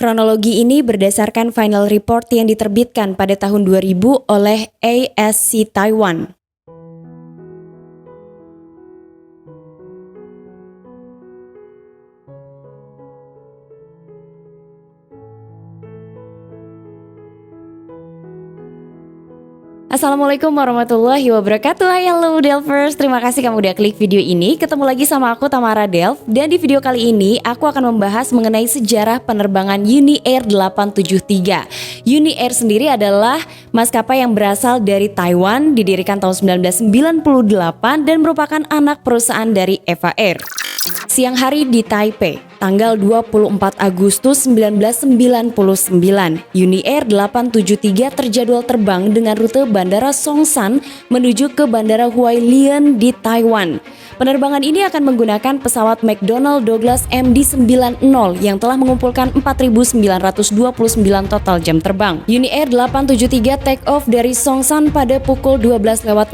Kronologi ini berdasarkan final report yang diterbitkan pada tahun 2000 oleh ASC Taiwan. Assalamualaikum warahmatullahi wabarakatuh. Hai, hello Delvers, terima kasih kamu udah klik video ini. Ketemu lagi sama aku Tamara Delv. Dan di video kali ini aku akan membahas mengenai sejarah penerbangan Uni Air 873. Uni Air sendiri adalah maskapai yang berasal dari Taiwan, didirikan tahun 1998 dan merupakan anak perusahaan dari Eva Air. Siang hari di Taipei, tanggal 24 Agustus 1999, Uni Air 873 terjadwal terbang dengan rute Bandara Songshan menuju ke Bandara Hualien di Taiwan. Penerbangan ini akan menggunakan pesawat McDonnell Douglas MD-90 yang telah mengumpulkan 4.929 total jam terbang. Uni Air 873 take off dari Songshan pada pukul 12:16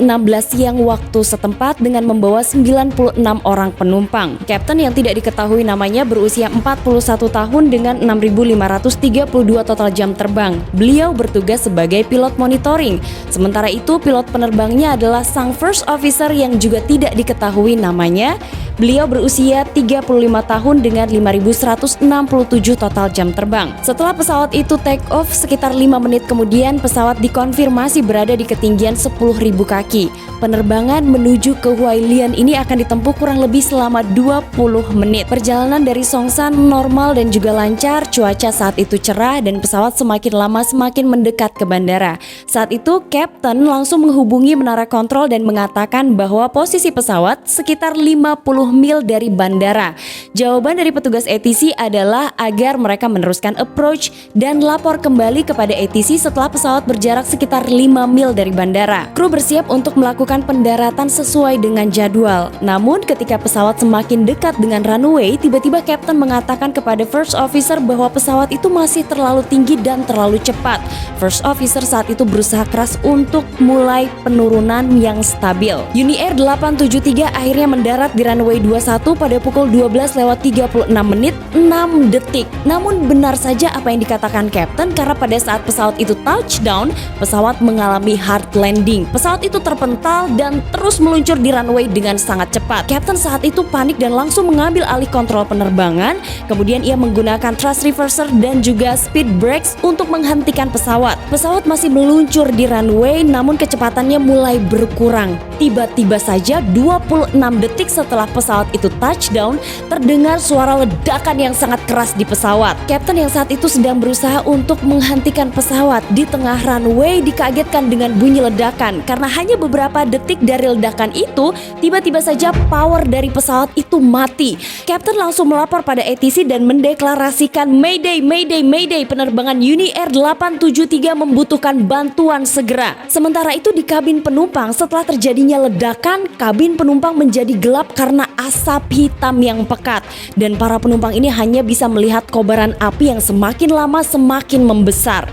siang waktu setempat dengan membawa 96 orang penumpang. Kapten yang tidak diketahui namanya berusia 41 tahun dengan 6.532 total jam terbang. Beliau bertugas sebagai pilot monitoring. Sementara itu, pilot penerbangnya adalah sang first officer yang juga tidak diketahui namanya. Beliau berusia 35 tahun dengan 5.167 total jam terbang. Setelah pesawat itu take off, sekitar 5 menit kemudian pesawat dikonfirmasi berada di ketinggian 10.000 kaki. Penerbangan menuju ke Hualien ini akan ditempuh kurang lebih selama 20 menit. Perjalanan dari Songshan normal dan juga lancar, cuaca saat itu cerah dan pesawat semakin lama semakin mendekat ke bandara. Saat itu, Kapten langsung menghubungi menara kontrol dan mengatakan bahwa posisi pesawat sekitar 50 mil dari bandara. Jawaban dari petugas ATC adalah agar mereka meneruskan approach dan lapor kembali kepada ATC setelah pesawat berjarak sekitar 5 mil dari bandara. Kru bersiap untuk melakukan pendaratan sesuai dengan jadwal. Namun ketika pesawat semakin dekat dengan runway, tiba-tiba Kapten mengatakan kepada First Officer bahwa pesawat itu masih terlalu tinggi dan terlalu cepat. First Officer saat itu berusaha keras untuk mulai penurunan yang stabil. Uni Air 873 akhirnya mendarat di runway 21 pada pukul 12:36 menit 6 detik. Namun benar saja apa yang dikatakan Kapten, karena pada saat pesawat itu touchdown, pesawat mengalami hard landing. Pesawat itu terpental dan terus meluncur di runway dengan sangat cepat. Kapten saat itu panik dan langsung mengambil alih kontrol penerbangan. Kemudian ia menggunakan thrust reverser dan juga speed brakes untuk menghentikan pesawat. Pesawat masih meluncur di runway, namun kecepatannya mulai berkurang. Tiba-tiba saja 26 detik setelah pesawat itu touchdown, terdengar suara ledakan yang sangat keras di pesawat. Kapten yang saat itu sedang berusaha untuk menghentikan pesawat di tengah runway dikagetkan dengan bunyi ledakan. Karena hanya beberapa detik dari ledakan itu, tiba-tiba saja power dari pesawat itu mati. Kapten langsung melapor pada ATC dan mendeklarasikan Mayday, Mayday, Mayday, penerbangan Uni Air 873 membutuhkan bantuan segera. Sementara itu di kabin penumpang, setelah terjadinya ledakan, kabin penumpang menjadi gelap karena asap hitam yang pekat, dan para penumpang ini hanya bisa melihat kobaran api yang semakin lama semakin membesar.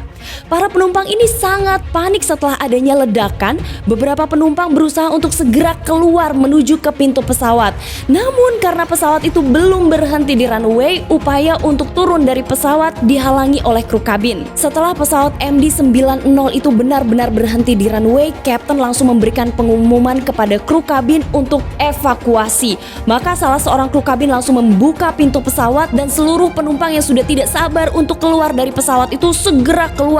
Para penumpang ini sangat panik setelah adanya ledakan. Beberapa penumpang berusaha untuk segera keluar menuju ke pintu pesawat. Namun karena pesawat itu belum berhenti di runway, upaya untuk turun dari pesawat dihalangi oleh kru kabin. Setelah pesawat MD-90 itu benar-benar berhenti di runway, Kapten langsung memberikan pengumuman kepada kru kabin untuk evakuasi. Maka salah seorang kru kabin langsung membuka pintu pesawat dan seluruh penumpang yang sudah tidak sabar untuk keluar dari pesawat itu segera keluar.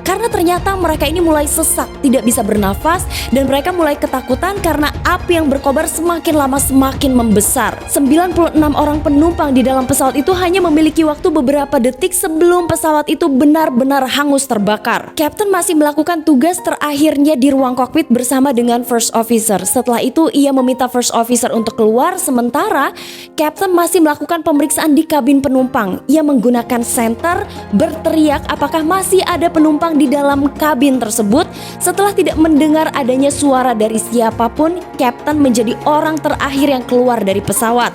Karena ternyata mereka ini mulai sesak, tidak bisa bernafas, dan mereka mulai ketakutan karena api yang berkobar semakin lama semakin membesar. 96 orang penumpang di dalam pesawat itu hanya memiliki waktu beberapa detik sebelum pesawat itu benar-benar hangus terbakar. Kapten masih melakukan tugas terakhirnya di ruang kokpit bersama dengan First Officer. Setelah itu ia meminta First Officer untuk keluar, sementara Kapten masih melakukan pemeriksaan di kabin penumpang. Ia menggunakan senter, berteriak apakah masih ada penumpang di dalam kabin tersebut. Setelah tidak mendengar adanya suara dari siapapun, Kapten menjadi orang terakhir yang keluar dari pesawat.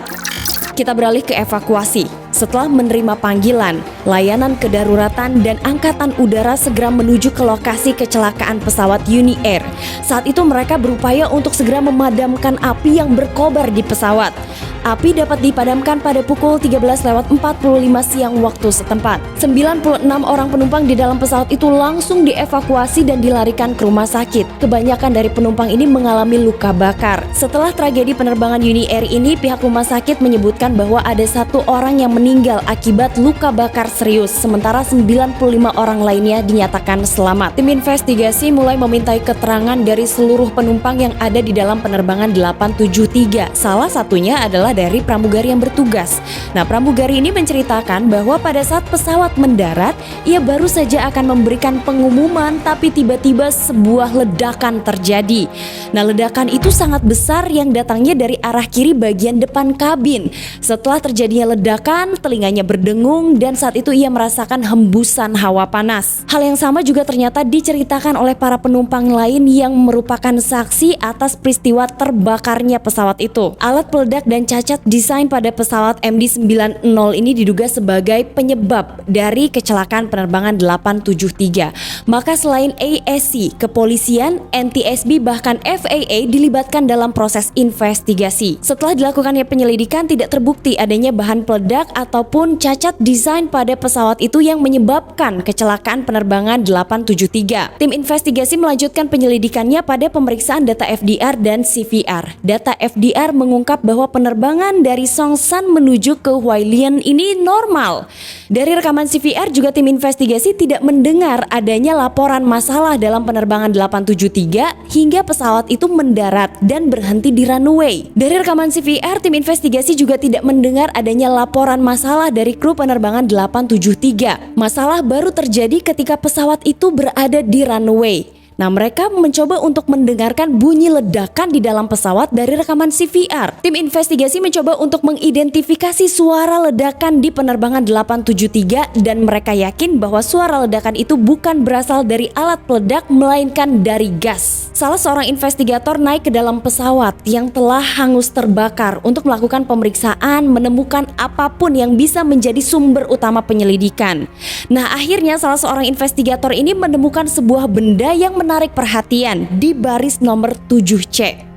Kita beralih ke evakuasi. Setelah menerima panggilan, layanan kedaruratan dan angkatan udara segera menuju ke lokasi kecelakaan pesawat Uni Air. Saat itu mereka berupaya untuk segera memadamkan api yang berkobar di pesawat. Api dapat dipadamkan pada pukul 13.45 siang waktu setempat. 96 orang penumpang di dalam pesawat itu langsung dievakuasi dan dilarikan ke rumah sakit. Kebanyakan dari penumpang ini mengalami luka bakar. Setelah tragedi penerbangan Uni Air ini, pihak rumah sakit menyebutkan bahwa ada 1 orang yang meninggal akibat luka bakar serius, sementara 95 orang lainnya dinyatakan selamat. Tim investigasi mulai memintai keterangan dari seluruh penumpang yang ada di dalam penerbangan 873. Salah satunya adalah dari pramugari yang bertugas. Nah, pramugari ini menceritakan bahwa pada saat pesawat mendarat, ia baru saja akan memberikan pengumuman, tapi tiba-tiba sebuah ledakan terjadi. Nah, ledakan itu sangat besar yang datangnya dari arah kiri bagian depan kabin. Setelah terjadinya ledakan, telinganya berdengung dan saat itu ia merasakan hembusan hawa panas. Hal yang sama juga ternyata diceritakan oleh para penumpang lain yang merupakan saksi atas peristiwa terbakarnya pesawat itu. Alat peledak dan cacat desain pada pesawat MD-90 ini diduga sebagai penyebab dari kecelakaan penerbangan 873. Maka selain ASC, kepolisian, NTSB bahkan FAA dilibatkan dalam proses investigasi. Setelah dilakukannya penyelidikan, tidak terbukti adanya bahan peledak ataupun cacat desain pada pesawat itu yang menyebabkan kecelakaan penerbangan 873. Tim investigasi melanjutkan penyelidikannya pada pemeriksaan data FDR dan CVR. Data FDR mengungkap bahwa penerbangan dari Songshan menuju ke Hualien ini normal. Dari rekaman CVR juga tim investigasi tidak mendengar adanya laporan masalah dalam penerbangan 873 hingga pesawat itu mendarat dan berhenti di runway. Dari rekaman CVR, tim investigasi juga tidak mendengar adanya laporan masalah dari kru penerbangan 873. Masalah baru terjadi ketika pesawat itu berada di runway. Nah, mereka mencoba untuk mendengarkan bunyi ledakan di dalam pesawat dari rekaman CVR. Tim investigasi mencoba untuk mengidentifikasi suara ledakan di penerbangan 873 dan mereka yakin bahwa suara ledakan itu bukan berasal dari alat peledak melainkan dari gas. Salah seorang investigator naik ke dalam pesawat yang telah hangus terbakar untuk melakukan pemeriksaan, menemukan apapun yang bisa menjadi sumber utama penyelidikan. Nah, akhirnya salah seorang investigator ini menemukan sebuah benda yang menarik perhatian di baris nomor 7C.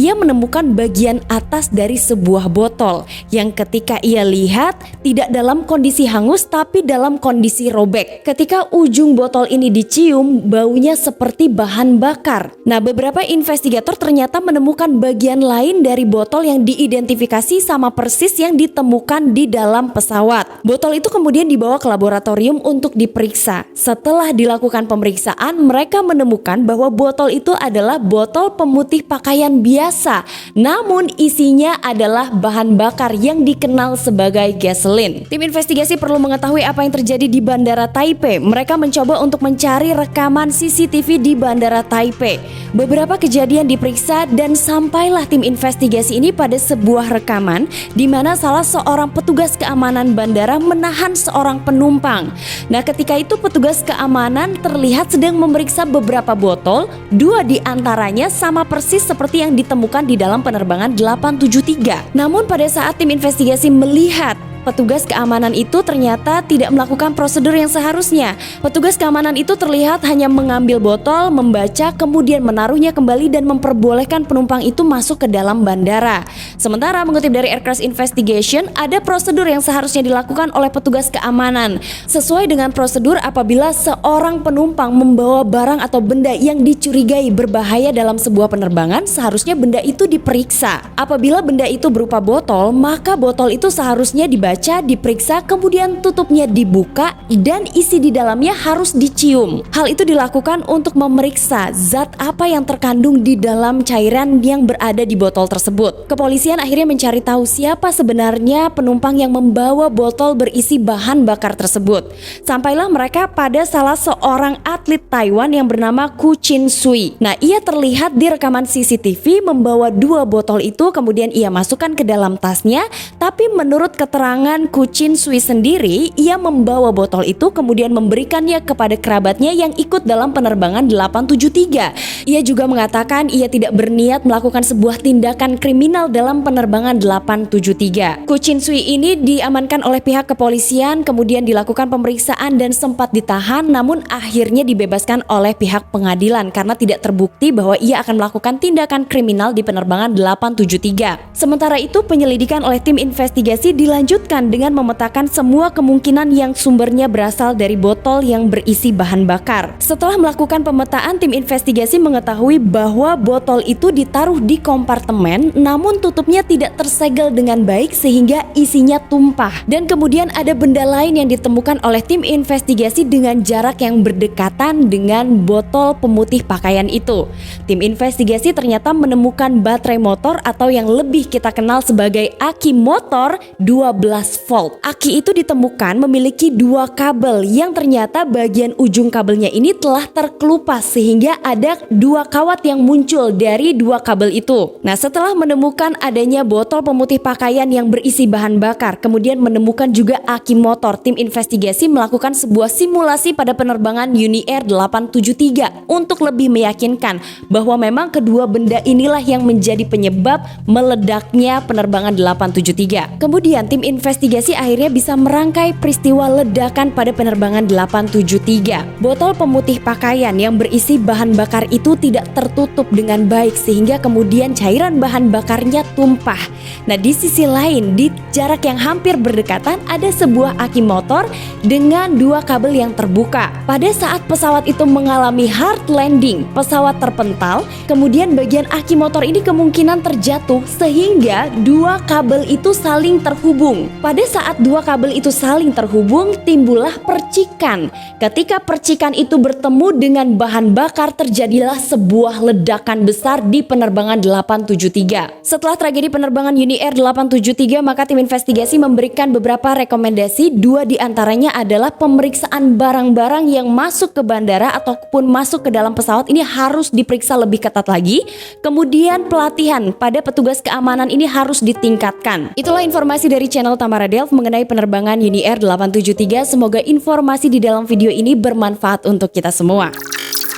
Ia menemukan bagian atas dari sebuah botol yang ketika ia lihat tidak dalam kondisi hangus tapi dalam kondisi robek. Ketika ujung botol ini dicium, baunya seperti bahan bakar. Nah, beberapa investigator ternyata menemukan bagian lain dari botol yang diidentifikasi sama persis yang ditemukan di dalam pesawat. Botol itu kemudian dibawa ke laboratorium untuk diperiksa. Setelah dilakukan pemeriksaan, mereka menemukan bahwa botol itu adalah botol pemutih pakaian biasa, namun isinya adalah bahan bakar yang dikenal sebagai gasoline. Tim investigasi perlu mengetahui apa yang terjadi di Bandara Taipei. Mereka mencoba untuk mencari rekaman CCTV di Bandara Taipei. Beberapa kejadian diperiksa dan sampailah tim investigasi ini pada sebuah rekaman di mana salah seorang petugas keamanan bandara menahan seorang penumpang. Nah, ketika itu petugas keamanan terlihat sedang memeriksa beberapa botol, 2 di antaranya sama persis seperti yang ditemukan di dalam penerbangan 873. Namun pada saat tim investigasi melihat petugas keamanan itu ternyata tidak melakukan prosedur yang seharusnya. Petugas keamanan itu terlihat hanya mengambil botol, membaca, kemudian menaruhnya kembali dan memperbolehkan penumpang itu masuk ke dalam bandara. Sementara mengutip dari Air Crash Investigation, ada prosedur yang seharusnya dilakukan oleh petugas keamanan. Sesuai dengan prosedur, apabila seorang penumpang membawa barang atau benda yang dicurigai berbahaya dalam sebuah penerbangan, seharusnya benda itu diperiksa. Apabila benda itu berupa botol, maka botol itu seharusnya dibaca, diperiksa, kemudian tutupnya dibuka dan isi di dalamnya harus dicium. Hal itu dilakukan untuk memeriksa zat apa yang terkandung di dalam cairan yang berada di botol tersebut. Kepolisian akhirnya mencari tahu siapa sebenarnya penumpang yang membawa botol berisi bahan bakar tersebut. Sampailah mereka pada salah seorang atlet Taiwan yang bernama Ku Chin Sui. Nah, ia terlihat di rekaman CCTV membawa 2 botol itu, kemudian ia masukkan ke dalam tasnya, tapi menurut keterangan keterangan Koo Chin Sui sendiri, ia membawa botol itu kemudian memberikannya kepada kerabatnya yang ikut dalam penerbangan 873. Ia juga mengatakan ia tidak berniat melakukan sebuah tindakan kriminal dalam penerbangan 873. Koo Chin Sui ini diamankan oleh pihak kepolisian, kemudian dilakukan pemeriksaan dan sempat ditahan, namun akhirnya dibebaskan oleh pihak pengadilan karena tidak terbukti bahwa ia akan melakukan tindakan kriminal di penerbangan 873. Sementara itu, penyelidikan oleh tim investigasi dilanjutkan dengan memetakan semua kemungkinan yang sumbernya berasal dari botol yang berisi bahan bakar. Setelah melakukan pemetaan, tim investigasi mengetahui bahwa botol itu ditaruh di kompartemen, namun tutupnya tidak tersegel dengan baik sehingga isinya tumpah. Dan kemudian ada benda lain yang ditemukan oleh tim investigasi dengan jarak yang berdekatan dengan botol pemutih pakaian itu. Tim investigasi ternyata menemukan baterai motor atau yang lebih kita kenal sebagai aki motor 12 volt. Aki itu ditemukan memiliki dua kabel yang ternyata bagian ujung kabelnya ini telah terkelupas sehingga ada dua kawat yang muncul dari dua kabel itu. Nah, setelah menemukan adanya botol pemutih pakaian yang berisi bahan bakar, kemudian menemukan juga aki motor, tim investigasi melakukan sebuah simulasi pada penerbangan Uni Air 873 untuk lebih meyakinkan bahwa memang kedua benda inilah yang menjadi penyebab meledaknya penerbangan 873. Kemudian tim investigasi akhirnya bisa merangkai peristiwa ledakan pada penerbangan 873. Botol pemutih pakaian yang berisi bahan bakar itu tidak tertutup dengan baik sehingga kemudian cairan bahan bakarnya tumpah. Nah, di sisi lain, di jarak yang hampir berdekatan ada sebuah aki motor dengan dua kabel yang terbuka. Pada saat pesawat itu mengalami hard landing, pesawat terpental, kemudian bagian aki motor ini kemungkinan terjatuh sehingga dua kabel itu saling terhubung. Pada saat dua kabel itu saling terhubung, timbullah percikan. Ketika percikan itu bertemu dengan bahan bakar, terjadilah sebuah ledakan besar di penerbangan 873. Setelah tragedi penerbangan Uni Air 873, maka tim investigasi memberikan beberapa rekomendasi. Dua di antaranya adalah pemeriksaan barang-barang yang masuk ke bandara ataupun masuk ke dalam pesawat ini harus diperiksa lebih ketat lagi. Kemudian pelatihan pada petugas keamanan ini harus ditingkatkan. Itulah informasi dari channel Tamara Delf mengenai penerbangan Uni Air 873. Semoga informasi di dalam video ini bermanfaat untuk kita semua.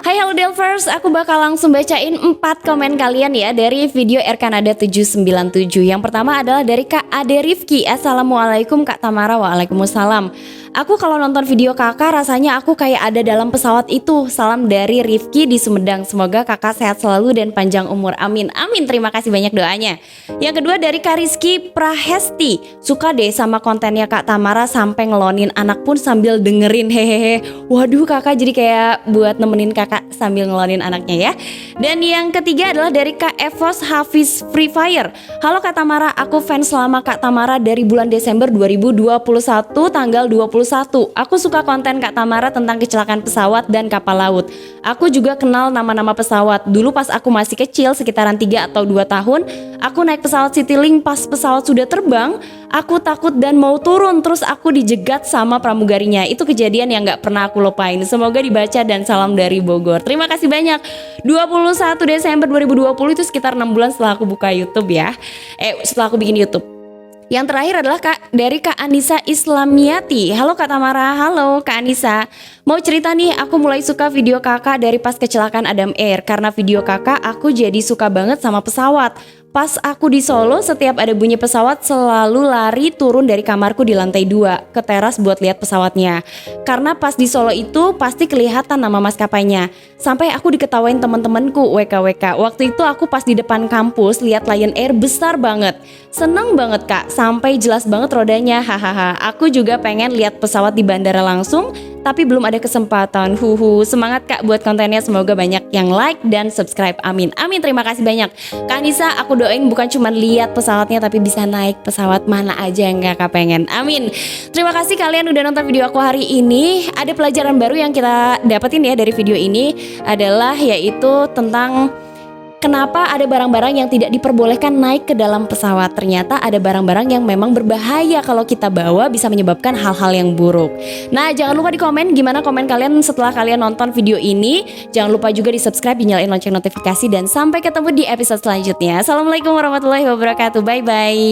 Hai halo Delvers, aku bakal langsung bacain 4 komen kalian ya dari video Air Canada 797. Yang pertama adalah dari Kak Ade Rifki. Assalamualaikum Kak Tamara. Waalaikumsalam. Aku kalau nonton video kakak rasanya aku kayak ada dalam pesawat itu. Salam dari Rifki di Sumedang. Semoga kakak sehat selalu dan panjang umur. Amin. Amin, terima kasih banyak doanya. Yang kedua dari Kak Rizky Prahesti. Suka deh sama kontennya Kak Tamara sampai ngelonin anak pun sambil dengerin, hehehe. Waduh, kakak jadi kayak buat nemenin kakak sambil ngelonin anaknya ya. Dan yang ketiga adalah dari Kak Evos Hafiz Free Fire. Halo Kak Tamara, aku fans lama Kak Tamara dari bulan Desember 2021 tanggal 21. Aku suka konten Kak Tamara tentang kecelakaan pesawat dan kapal laut. Aku juga kenal nama-nama pesawat. Dulu pas aku masih kecil sekitaran 3 atau 2 tahun, aku naik pesawat Citylink. Pas pesawat sudah terbang, aku takut dan mau turun, terus aku dijegat sama pramugarinya. Itu kejadian yang gak pernah aku lupain. Semoga dibaca dan salam dari Bogor. Terima kasih banyak. 21 Desember 2020 itu sekitar 6 bulan setelah aku buka YouTube ya. Setelah aku bikin YouTube. Yang terakhir adalah dari Kak Anissa Islamiati. Halo Kak Tamara, halo Kak Anissa. Mau cerita nih, aku mulai suka video kakak dari pas kecelakaan Adam Air. Karena video kakak aku jadi suka banget sama pesawat. Pas aku di Solo, setiap ada bunyi pesawat selalu lari turun dari kamarku di lantai 2 ke teras buat lihat pesawatnya. Karena pas di Solo itu pasti kelihatan nama maskapainya. Sampai aku diketawain teman-temanku WKWK. Waktu itu aku pas di depan kampus lihat Lion Air besar banget. Seneng banget Kak, sampai jelas banget rodanya. Hahaha. Aku juga pengen lihat pesawat di bandara langsung, tapi belum ada kesempatan. Semangat Kak buat kontennya, semoga banyak yang like dan subscribe. Amin. Amin, terima kasih banyak. Kak Nisa, aku doain bukan cuma lihat pesawatnya tapi bisa naik pesawat mana aja yang kakak pengen. Amin. Terima kasih kalian udah nonton video aku hari ini. Ada pelajaran baru yang kita dapetin ya dari video ini adalah yaitu tentang kenapa ada barang-barang yang tidak diperbolehkan naik ke dalam pesawat. Ternyata ada barang-barang yang memang berbahaya kalau kita bawa, bisa menyebabkan hal-hal yang buruk. Nah, jangan lupa di komen gimana komen kalian setelah kalian nonton video ini. Jangan lupa juga di subscribe, dinyalain lonceng notifikasi, dan sampai ketemu di episode selanjutnya. Assalamualaikum warahmatullahi wabarakatuh. Bye-bye.